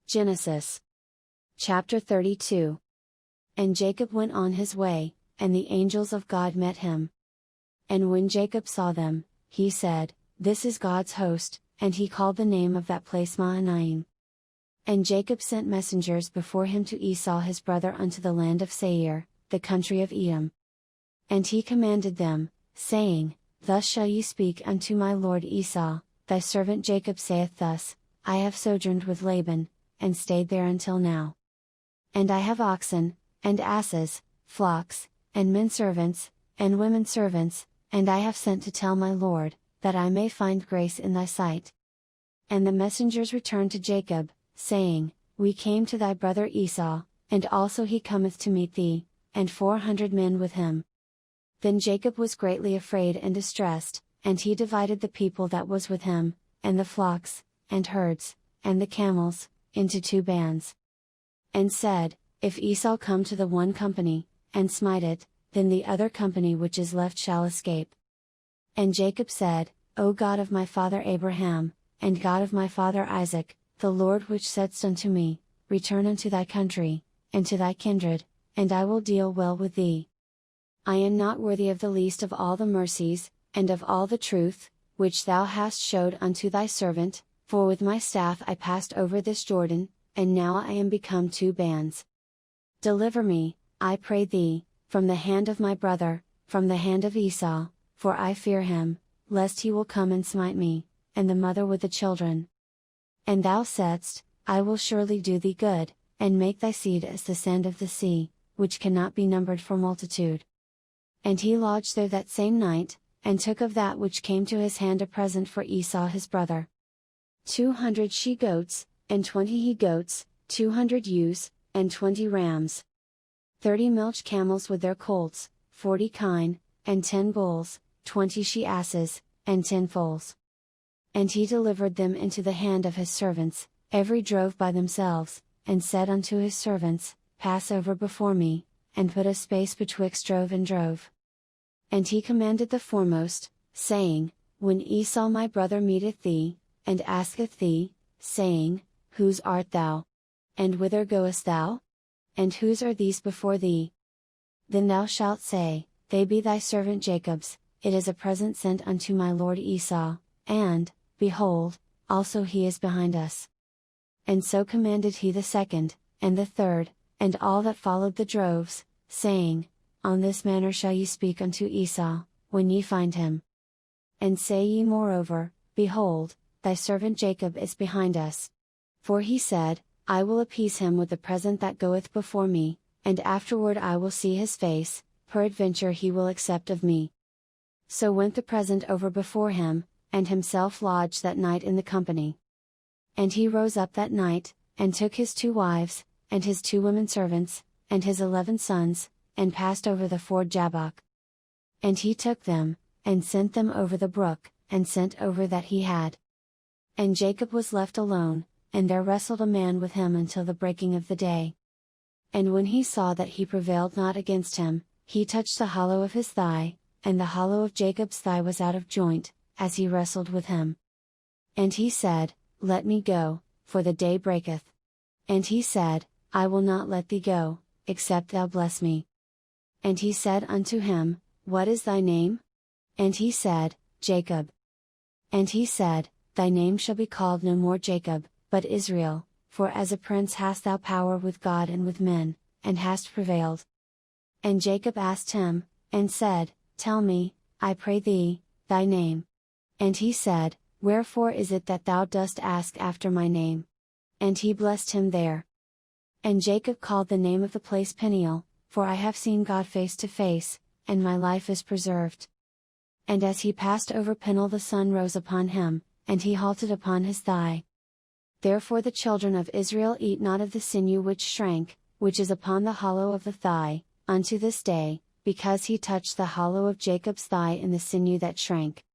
Genesis chapter 32. And Jacob went on his way, and the angels of God met him. And when Jacob saw them, he said, "This is God's host," and he called the name of that place Mahanaim. And Jacob sent messengers before him to Esau his brother unto the land of Seir, the country of Edom. And he commanded them, saying, "Thus shall ye speak unto my lord Esau, thy servant Jacob saith thus, I have sojourned with Laban, and stayed there until now. And I have oxen, and asses, flocks, and men servants, and women servants, and I have sent to tell my lord, that I may find grace in thy sight." And the messengers returned to Jacob, saying, "We came to thy brother Esau, and also he cometh to meet thee, and 400 men with him." Then Jacob was greatly afraid and distressed, and he divided the people that was with him, and the flocks, and herds, and the camels, into 2 bands. And said, "If Esau come to the one company, and smite it, then the other company which is left shall escape." And Jacob said, "O God of my father Abraham, and God of my father Isaac, the Lord which saidst unto me, Return unto thy country, and to thy kindred, and I will deal well with thee. I am not worthy of the least of all the mercies, and of all the truth, which thou hast showed unto thy servant, for with my staff I passed over this Jordan, and now I am become 2 bands. Deliver me, I pray thee, from the hand of my brother, from the hand of Esau, for I fear him, lest he will come and smite me, and the mother with the children. And thou saidst, I will surely do thee good, and make thy seed as the sand of the sea, which cannot be numbered for multitude." And he lodged there that same night, and took of that which came to his hand a present for Esau his brother. 200 she-goats, and 20 he-goats, 200 ewes, and 20 rams. 30 milch camels with their colts, 40 kine, and 10 bulls, 20 she-asses, and 10 foals. And he delivered them into the hand of his servants, every drove by themselves, and said unto his servants, Pass over before me, and put a space betwixt drove and drove. And he commanded the foremost, saying, When Esau my brother meeteth thee, and asketh thee, saying, Whose art thou? And whither goest thou? And whose are these before thee? Then thou shalt say, They be thy servant Jacob's, it is a present sent unto my lord Esau, and, behold, also he is behind us. And so commanded he the second, and the third, and all that followed the droves, saying, On this manner shall ye speak unto Esau, when ye find him. And say ye moreover, Behold, thy servant Jacob is behind us. For he said, I will appease him with the present that goeth before me, and afterward I will see his face, peradventure he will accept of me. So went the present over before him, and himself lodged that night in the company. And he rose up that night, and took his 2 wives, and his 2 women servants, and his 11 sons, and passed over the ford Jabbok. And he took them, and sent them over the brook, and sent over that he had. And Jacob was left alone, and there wrestled a man with him until the breaking of the day. And when he saw that he prevailed not against him, he touched the hollow of his thigh, and the hollow of Jacob's thigh was out of joint, as he wrestled with him. And he said, Let me go, for the day breaketh. And he said, I will not let thee go, except thou bless me. And he said unto him, What is thy name? And he said, Jacob. And he said, Thy name shall be called no more Jacob, but Israel, for as a prince hast thou power with God and with men, and hast prevailed. And Jacob asked him, and said, Tell me, I pray thee, thy name. And he said, Wherefore is it that thou dost ask after my name? And he blessed him there. And Jacob called the name of the place Peniel, for I have seen God face to face, and my life is preserved. And as he passed over Peniel the sun rose upon him, and he halted upon his thigh. Therefore the children of Israel eat not of the sinew which shrank, which is upon the hollow of the thigh, unto this day, because he touched the hollow of Jacob's thigh in the sinew that shrank.